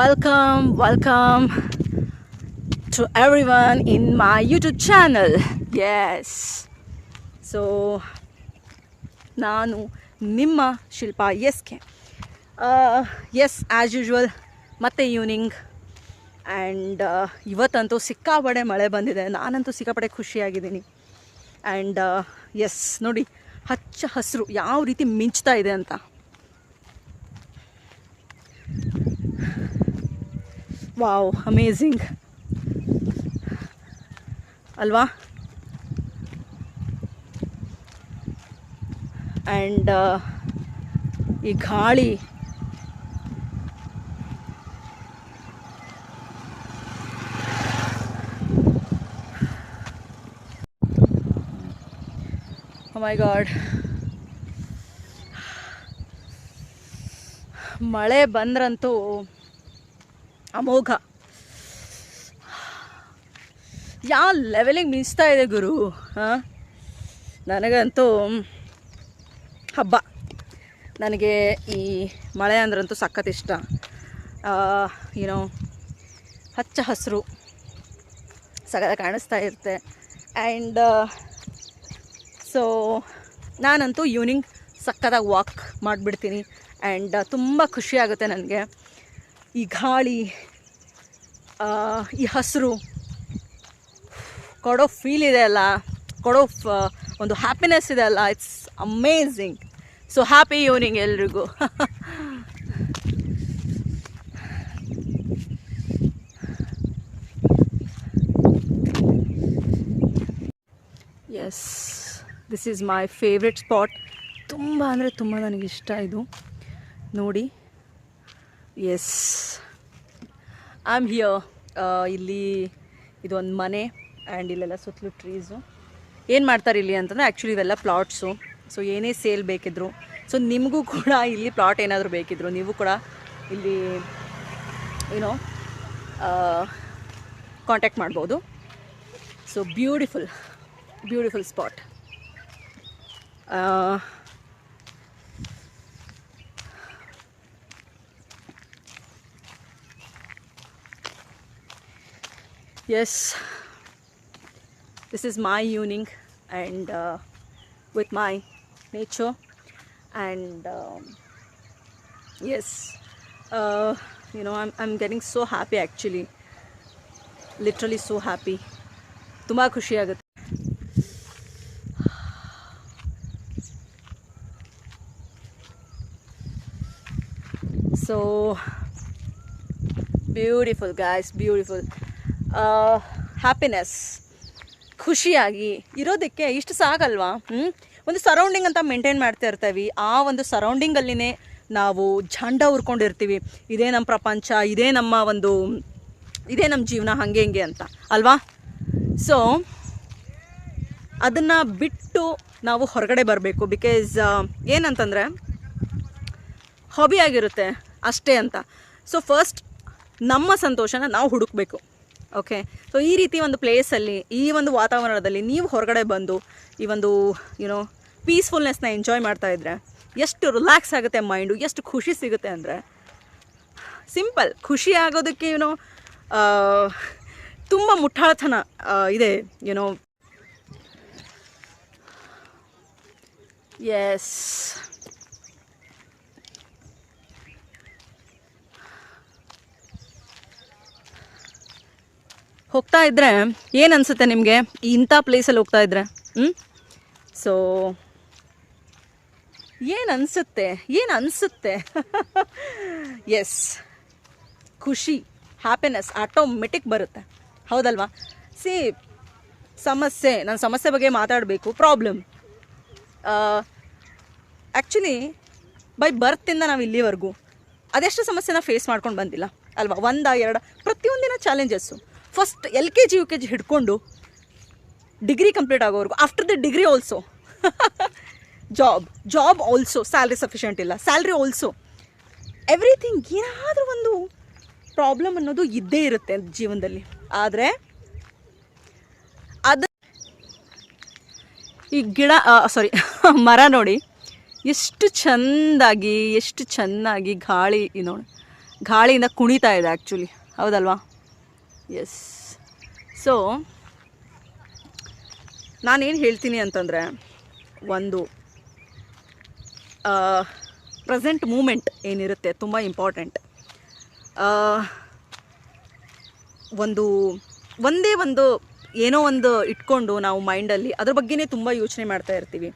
welcome to everyone in my YouTube channel. Yes, so ನಾನು ನಿಮ್ಮ Shilpa S as usual ಮತ್ತೆ evening and ಇವತ್ತಂತೂ ಸಿಕ್ಕಾಪಡೆ ಮಳೆ ಬಂದಿದೆ. ನಾನಂತೂ ಸಿಕ್ಕಾಪಡೆ ಖುಷಿಯಾಗಿದ್ದೀನಿ. ಆ್ಯಂಡ್ ಎಸ್ ನೋಡಿ, ಹಚ್ಚ ಹಸಿರು ಯಾವ ರೀತಿ ಮಿಂಚ್ತಾ ಇದೆ ಅಂತ. ವಾವ್, ಅಮೇಝಿಂಗ್ ಅಲ್ವಾ? ಆ್ಯಂಡ್ ಈ ಗಾಳಿ ಓ ಮೈ ಗಾಡ್, ಮಳೆ ಬಂದ್ರಂತೂ ಅಮೋಘ. ಯಾವ ಲೆವೆಲಿಗೆ ಮಿಂಚ್ತಾ ಇದೆ ಗುರು. ನನಗಂತೂ ಹಬ್ಬ. ನನಗೆ ಈ ಮಳೆ ಅಂದ್ರಂತೂ ಸಖತ್ ಇಷ್ಟ. ಏನೋ ಹಚ್ಚ ಹಸಿರು ಸಖತ್ ಕಾಣಿಸ್ತಾ ಇರುತ್ತೆ. ಆ್ಯಂಡ್ ಸೊ ನಾನಂತೂ ಈವ್ನಿಂಗ್ ಸಖತ್ತಾಗಿ ವಾಕ್ ಮಾಡಿಬಿಡ್ತೀನಿ. ಆ್ಯಂಡ್ ತುಂಬ ಖುಷಿ ಆಗುತ್ತೆ ನನಗೆ. ಈ ಗಾಳಿ, ಈ ಹಸಿರು ಕೊಡೋ ಫೀಲ್ ಇದೆ ಅಲ್ಲ, ಕೊಡೋ ಒಂದು ಹ್ಯಾಪಿನೆಸ್ ಇದೆ ಅಲ್ಲ, it's amazing. So happy evening ಎಲ್ರಿಗೂ. Yes, this is my favourite spot. ತುಂಬ ಅಂದರೆ ತುಂಬ ನನಗಿಷ್ಟ ಇದು ನೋಡಿ. Yes, I am here. ಇಲ್ಲಿ ಇದೊಂದು ಮನೆ ಆ್ಯಂಡ್ ಇಲ್ಲೆಲ್ಲ ಸುತ್ತಲೂ ಟ್ರೀಸು. ಏನು ಮಾಡ್ತಾರೆ ಇಲ್ಲಿ ಅಂತಂದರೆ, ಆ್ಯಕ್ಚುಲಿ ಇವೆಲ್ಲ ಪ್ಲಾಟ್ಸು. ಸೊ ಏನೇ ಸೇಲ್ ಬೇಕಿದ್ರು, ಸೊ ನಿಮಗೂ ಕೂಡ ಇಲ್ಲಿ ಪ್ಲಾಟ್ ಏನಾದರೂ ಬೇಕಿದ್ರು, ನೀವು ಕೂಡ ಇಲ್ಲಿ ಏನೋ ಕಾಂಟ್ಯಾಕ್ಟ್ ಮಾಡ್ಬೋದು. So beautiful spot. Yes, this is my evening and with my nature and yes, you know, I'm getting so happy actually, literally so happy. ತುಂಬ ಖುಷಿ ಆಗುತ್ತೆ. So beautiful guys, beautiful. Happiness, ಖುಷಿಯಾಗಿ ಇರೋದಕ್ಕೆ ಇಷ್ಟು ಸಾಕಲ್ವಾ? ಒಂದು ಸರೌಂಡಿಂಗ್ ಅಂತ ಮೇಂಟೈನ್ ಮಾಡ್ತಾ ಇರ್ತೀವಿ. ಆ ಒಂದು ಸರೌಂಡಿಂಗಲ್ಲಿನೇ ನಾವು ಝಂಡ ಉರ್ಕೊಂಡಿರ್ತೀವಿ. ಇದೇ ನಮ್ಮ ಪ್ರಪಂಚ, ಇದೇ ನಮ್ಮ ಜೀವನ, ಹಾಗೆ ಹಿಂಗೆ ಅಂತ ಅಲ್ವಾ? ಸೊ ಅದನ್ನು ಬಿಟ್ಟು ನಾವು ಹೊರಗಡೆ ಬರಬೇಕು. ಬಿಕಾಸ್ ಏನಂತಂದರೆ ಹಾಬಿ ಆಗಿರುತ್ತೆ ಅಷ್ಟೇ ಅಂತ. ಸೊ ಫಸ್ಟ್ ನಮ್ಮ ಸಂತೋಷನ ನಾವು ಹುಡುಕಬೇಕು. ಓಕೆ, ಸೊ ಈ ರೀತಿ ಒಂದು ಪ್ಲೇಸಲ್ಲಿ, ಈ ಒಂದು ವಾತಾವರಣದಲ್ಲಿ ನೀವು ಹೊರಗಡೆ ಬಂದು ಈ ಒಂದು ಯುನೋ ಪೀಸ್ಫುಲ್ನೆಸ್ನ ಎಂಜಾಯ್ ಮಾಡ್ತಾಯಿದ್ರೆ ಎಷ್ಟು ರಿಲ್ಯಾಕ್ಸ್ ಆಗುತ್ತೆ ಮೈಂಡು, ಎಷ್ಟು ಖುಷಿ ಸಿಗುತ್ತೆ ಅಂದರೆ, ಸಿಂಪಲ್. ಖುಷಿ ಆಗೋದಕ್ಕೆ ಯುನೋ ತುಂಬ ಮುಟ್ಟಾಳತನ ಇದೆ ಯುನೋ. ಎಸ್, ಹೋಗ್ತಾ ಇದ್ದರೆ ಏನು ಅನಿಸುತ್ತೆ ನಿಮಗೆ ಇಂಥ ಪ್ಲೇಸಲ್ಲಿ ಹೋಗ್ತಾ ಇದ್ದರೆ? ಸೊ ಏನು ಅನಿಸುತ್ತೆ? ಎಸ್, ಖುಷಿ, ಹ್ಯಾಪಿನೆಸ್ ಆಟೋಮೆಟಿಕ್ ಬರುತ್ತೆ, ಹೌದಲ್ವಾ? ಸಿ, ನನ್ನ ಸಮಸ್ಯೆ ಬಗ್ಗೆ ಮಾತಾಡಬೇಕು. ಪ್ರಾಬ್ಲಮ್ ಆ್ಯಕ್ಚುಲಿ ಬೈ ಬರ್ತಿಂದ ನಾವು ಇಲ್ಲಿವರೆಗೂ ಅದೆಷ್ಟು ಸಮಸ್ಯೆನ ಫೇಸ್ ಮಾಡ್ಕೊಂಡು ಬಂದಿಲ್ಲ ಅಲ್ವಾ? 1-2 ಪ್ರತಿಯೊಂದಿನ ಚಾಲೆಂಜಸ್ಸು. ಫಸ್ಟ್ LKG UKG ಹಿಡ್ಕೊಂಡು ಡಿಗ್ರಿ ಕಂಪ್ಲೀಟ್ ಆಗೋವರೆಗೂ, after the degree also job also, salary sufficient ಇಲ್ಲ, ಸ್ಯಾಲ್ರಿ ಆಲ್ಸೋ, ಎವ್ರಿಥಿಂಗ್. ಏನಾದರೂ ಒಂದು ಪ್ರಾಬ್ಲಮ್ ಅನ್ನೋದು ಇದ್ದೇ ಇರುತ್ತೆ ಜೀವನದಲ್ಲಿ. ಆದರೆ ಅದು ಈ ಮರ ನೋಡಿ ಎಷ್ಟು ಚೆನ್ನಾಗಿ ಗಾಳಿ ನೋಡಿ ಗಾಳಿಯಿಂದ ಕುಣಿತಾ ಇದೆ ಆ್ಯಕ್ಚುಲಿ, ಹೌದಲ್ವಾ? ಎಸ್. ಸೊ ನಾನೇನು ಹೇಳ್ತೀನಿ ಅಂತಂದರೆ, ಒಂದು ಪ್ರೆಸೆಂಟ್ ಮೂಮೆಂಟ್ ಏನಿರುತ್ತೆ ತುಂಬ ಇಂಪಾರ್ಟೆಂಟ್. ಒಂದೇ ಒಂದು ಏನೋ ಒಂದು ಇಟ್ಕೊಂಡು ನಾವು ಮೈಂಡಲ್ಲಿ ಅದ್ರ ಬಗ್ಗೆನೇ ತುಂಬ ಯೋಚನೆ ಮಾಡ್ತಾ ಇರ್ತೀವಿ,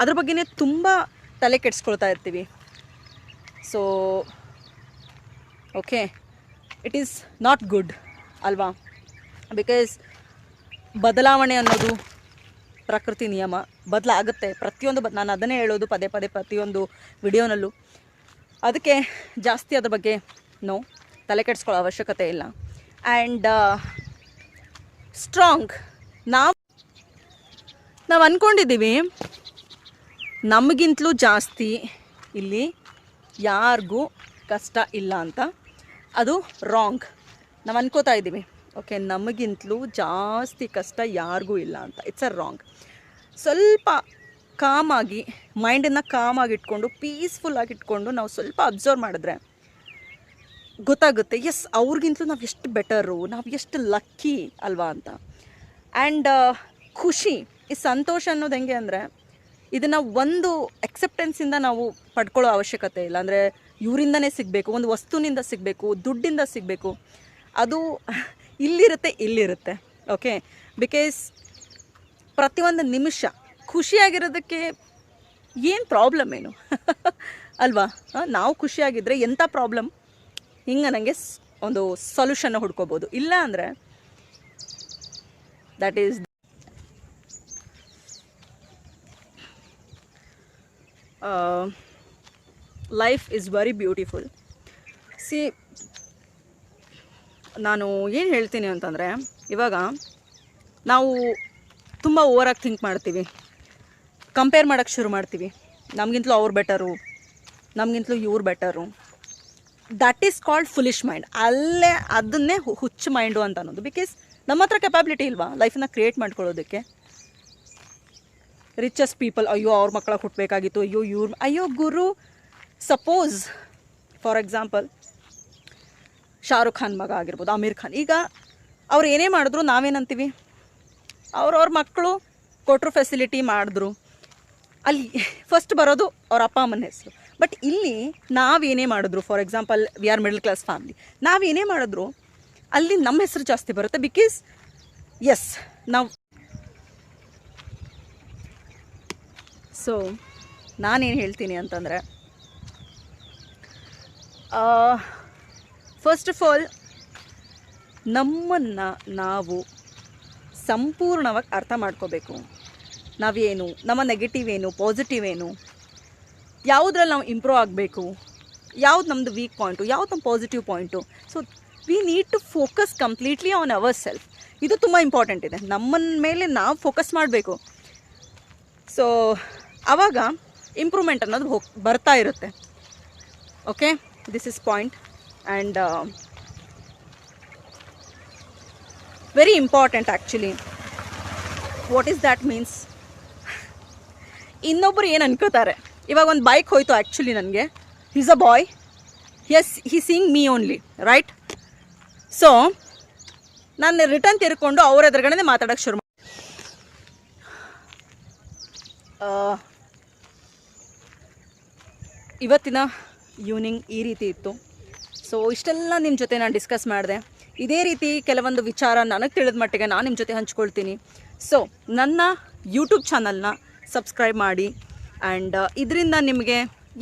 ಅದ್ರ ಬಗ್ಗೆನೇ ತುಂಬ ತಲೆ ಕೆಡಿಸ್ಕೊಳ್ತಾ ಇರ್ತೀವಿ. So okay, it is not good ಅಲ್ವಾ? ಬಿಕಾಸ್ ಬದಲಾವಣೆ ಅನ್ನೋದು ಪ್ರಕೃತಿ ನಿಯಮ, ಬದಲಾಗುತ್ತೆ ಪ್ರತಿಯೊಂದು. ನಾನು ಅದನ್ನೇ ಹೇಳೋದು ಪದೇ ಪದೇ ಪ್ರತಿಯೊಂದು ವಿಡಿಯೋನಲ್ಲೂ. ಅದಕ್ಕೆ ಜಾಸ್ತಿ ಅದ್ರ ಬಗ್ಗೆ ತಲೆ ಕೆಡಿಸ್ಕೊಳ್ಳೋ ಅವಶ್ಯಕತೆ ಇಲ್ಲ. ಆ್ಯಂಡ್ ಸ್ಟ್ರಾಂಗ್ ನಾವು ಅಂದ್ಕೊಂಡಿದ್ದೀವಿ ನಮಗಿಂತಲೂ ಜಾಸ್ತಿ ಇಲ್ಲಿ ಯಾರಿಗೂ ಕಷ್ಟ ಇಲ್ಲ ಅಂತ. ಅದು ರಾಂಗ್. ನಾವು ಅನ್ಕೋತಾ ಇದ್ದೀವಿ ಓಕೆ ನಮಗಿಂತಲೂ ಜಾಸ್ತಿ ಕಷ್ಟ ಯಾರಿಗೂ ಇಲ್ಲ ಅಂತ. It's a wrong. ಸ್ವಲ್ಪ ಕಾಮಾಗಿ ಮೈಂಡನ್ನು ಕಾಮಾಗಿ ಇಟ್ಕೊಂಡು ಪೀಸ್ಫುಲ್ಲಾಗಿ ಇಟ್ಕೊಂಡು ನಾವು ಸ್ವಲ್ಪ ಅಬ್ಸರ್ವ್ ಮಾಡಿದ್ರೆ ಗೊತ್ತಾಗುತ್ತೆ, ಎಸ್ ಅವ್ರಿಗಿಂತಲೂ ನಾವು ಎಷ್ಟು ಬೆಟರು, ನಾವು ಎಷ್ಟು ಲಕ್ಕಿ ಅಲ್ವಾ ಅಂತ. ಆ್ಯಂಡ್ ಖುಷಿ, ಈ ಸಂತೋಷ ಅನ್ನೋದು ಹೆಂಗೆ ಅಂದರೆ, ಇದನ್ನು ಒಂದು ಎಕ್ಸೆಪ್ಟೆನ್ಸಿಂದ ನಾವು ಪಡ್ಕೊಳ್ಳೋ ಅವಶ್ಯಕತೆ ಇಲ್ಲ. ಅಂದರೆ ಇವರಿಂದನೇ ಸಿಗಬೇಕು, ಒಂದು ವಸ್ತುವಿನಿಂದ ಸಿಗಬೇಕು, ದುಡ್ಡಿಂದ ಸಿಗಬೇಕು, ಅದು ಇಲ್ಲಿರುತ್ತೆ. ಓಕೆ, ಬಿಕಾಸ್ ಪ್ರತಿಯೊಂದು ನಿಮಿಷ ಖುಷಿಯಾಗಿರೋದಕ್ಕೆ ಏನು ಪ್ರಾಬ್ಲಮ್ ಏನು ಅಲ್ವಾ? ನಾವು ಖುಷಿಯಾಗಿದ್ದರೆ ಎಂಥ ಪ್ರಾಬ್ಲಮ್ ಹಿಂಗೆ ನನಗೆ ಒಂದು ಸೊಲ್ಯೂಷನ್ನ ಹುಡ್ಕೋಬೋದು. ಇಲ್ಲ ಅಂದರೆ that is life is very beautiful. C, ನಾನು ಏನು ಹೇಳ್ತೀನಿ ಅಂತಂದರೆ, ಇವಾಗ ನಾವು ತುಂಬ ಓವರಾಗಿ ಥಿಂಕ್ ಮಾಡ್ತೀವಿ, ಕಂಪೇರ್ ಮಾಡೋಕ್ಕೆ ಶುರು ಮಾಡ್ತೀವಿ. ನಮಗಿಂತಲೂ ಅವ್ರು ಬೆಟರು, ನಮಗಿಂತಲೂ ಇವ್ರು better. That is called foolish mind. ಅದನ್ನೇ ಹುಚ್ಚು ಮೈಂಡು ಅಂತ ಅನ್ನೋದು. ಬಿಕಾಸ್ ನಮ್ಮ ಹತ್ರ ಕೆಪಾಬಿಲಿಟಿ ಇಲ್ವಾ ಲೈಫನ್ನ ಕ್ರಿಯೇಟ್ ಮಾಡ್ಕೊಳ್ಳೋದಕ್ಕೆ? ರಿಚೆಸ್ಟ್ ಪೀಪಲ್, ಅಯ್ಯೋ ಅವ್ರ ಮಕ್ಕಳ ಹುಟ್ಟಬೇಕಾಗಿತ್ತು, ಅಯ್ಯೋ ಗುರು. Suppose for example Shahrukh Khan ಮಗ ಆಗಿರ್ಬೋದು, ಆಮಿರ್ ಖಾನ್. ಈಗ ಅವ್ರು ಏನೇ ಮಾಡಿದ್ರು ನಾವೇನಂತೀವಿ, ಅವ್ರವ್ರ ಮಕ್ಕಳು ಕೊಟ್ಟರು, ಫೆಸಿಲಿಟಿ ಮಾಡಿದ್ರು. ಅಲ್ಲಿ ಫಸ್ಟ್ ಬರೋದು ಅವ್ರ ಅಪ್ಪ ಅಮ್ಮನ ಹೆಸರು. ಬಟ್ ಇಲ್ಲಿ ನಾವೇನೇ ಮಾಡಿದ್ರು, for example we are middle class family, ನಾವೇನೇ ಮಾಡಿದ್ರು ಅಲ್ಲಿ ನಮ್ಮ ಹೆಸರು ಜಾಸ್ತಿ ಬರುತ್ತೆ. ಬಿಕಾಸ್ ಎಸ್ ನಾವು ಸೊ ನಾನೇನು ಹೇಳ್ತೀನಿ ಅಂತಂದರೆ, ಫಸ್ಟ್ ಆಫ್ ಆಲ್ ನಮ್ಮನ್ನು ನಾವು ಸಂಪೂರ್ಣವಾಗಿ ಅರ್ಥ ಮಾಡ್ಕೋಬೇಕು. ನಾವೇನು, ನಮ್ಮ ನೆಗೆಟಿವ್ ಏನು, ಪಾಸಿಟಿವ್ ಏನು, ಯಾವುದ್ರಲ್ಲಿ ನಾವು ಇಂಪ್ರೂವ್ ಆಗಬೇಕು, ಯಾವ್ದು ನಮ್ಮದು ವೀಕ್ ಪಾಯಿಂಟು, ಯಾವ್ದು ನಮ್ಮ positive point. So we need to focus completely on our self. ಇದು ತುಂಬ ಇಂಪಾರ್ಟೆಂಟ್ ಇದೆ. ನಮ್ಮನ್ನ ಮೇಲೆ ನಾವು ಫೋಕಸ್ ಮಾಡಬೇಕು. ಸೊ ಆವಾಗ ಇಂಪ್ರೂವ್ಮೆಂಟ್ ಅನ್ನೋದು ಬರ್ತಾ ಇರುತ್ತೆ. Okay, this is point. And very important actually. What is that means, ಇನ್ನೊಬ್ಬರು ಏನು ಅನ್ಕೋತಾರೆ. ಇವಾಗ ಒಂದು ಬೈಕ್ ಹೋಯ್ತು, ಆ್ಯಕ್ಚುಲಿ ನನಗೆ is a boy, as he seeing me only, right? So ನಾನು ರಿಟರ್ನ್ ತಿರ್ಕೊಂಡು ಅವ್ರ ಎದುರುಗಡೆ ಮಾತಾಡೋಕ್ಕೆ ಶುರು ಇವತ್ತಿನ ಈವ್ನಿಂಗ್ ಈ ರೀತಿ ಇತ್ತು. ಸೊ ಇಷ್ಟೆಲ್ಲ ನಿಮ್ಮ ಜೊತೆ ನಾನು ಡಿಸ್ಕಸ್ ಮಾಡಿದೆ. ಇದೇ ರೀತಿ ಕೆಲವೊಂದು ವಿಚಾರ ನನಗೆ ತಿಳಿದ ಮಟ್ಟಿಗೆ ನಾನು ನಿಮ್ಮ ಜೊತೆ ಹಂಚ್ಕೊಳ್ತೀನಿ. ಸೊ ನನ್ನ ಯೂಟ್ಯೂಬ್ ಚಾನಲ್ನ ಸಬ್ಸ್ಕ್ರೈಬ್ ಮಾಡಿ. ಆ್ಯಂಡ್ ಇದರಿಂದ ನಿಮಗೆ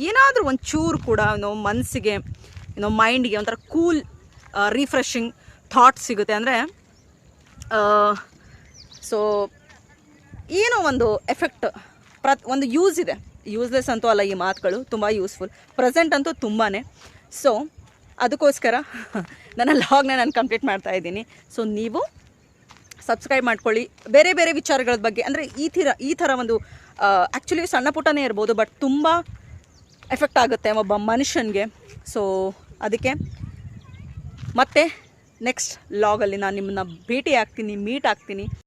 ಏನಾದರೂ ಒಂಚೂರು ಕೂಡ ಮನಸ್ಸಿಗೆ ಮೈಂಡಿಗೆ ಒಂಥರ ಕೂಲ್ ರಿಫ್ರೆಶಿಂಗ್ ಥಾಟ್ಸ್ ಸಿಗುತ್ತೆ. ಅಂದರೆ ಸೊ ಏನೋ ಒಂದು ಎಫೆಕ್ಟ್, ಒಂದು ಯೂಸ್ ಇದೆ. ಯೂಸ್ಲೆಸ್ ಅಂತೂ ಅಲ್ಲ ಈ ಮಾತುಗಳು, ತುಂಬ ಯೂಸ್ಫುಲ್. ಪ್ರೆಸೆಂಟ್ ಅಂತೂ ತುಂಬಾ. ಸೊ ಅದಕ್ಕೋಸ್ಕರ ನನ್ನ ಲಾಗ್ನ ನಾನು ಕಂಪ್ಲೀಟ್ ಮಾಡ್ತಾ ಇದ್ದೀನಿ. ಸೊ ನೀವು ಸಬ್ಸ್ಕ್ರೈಬ್ ಮಾಡ್ಕೊಳ್ಳಿ. ಬೇರೆ ಬೇರೆ ವಿಚಾರಗಳ ಬಗ್ಗೆ, ಅಂದರೆ ಈ ಥರ ಒಂದು ಆ್ಯಕ್ಚುಲಿ ಸಣ್ಣ ಪುಟ್ಟನೇ ಇರ್ಬೋದು, ಬಟ್ ತುಂಬ ಎಫೆಕ್ಟ್ ಆಗುತ್ತೆ ಒಬ್ಬ ಮನುಷ್ಯನಿಗೆ. ಸೊ ಅದಕ್ಕೆ ಮತ್ತೆ ನೆಕ್ಸ್ಟ್ ಲಾಗಲ್ಲಿ ನಾನು ನಿಮ್ಮನ್ನ ಮೀಟ್ ಆಗ್ತೀನಿ.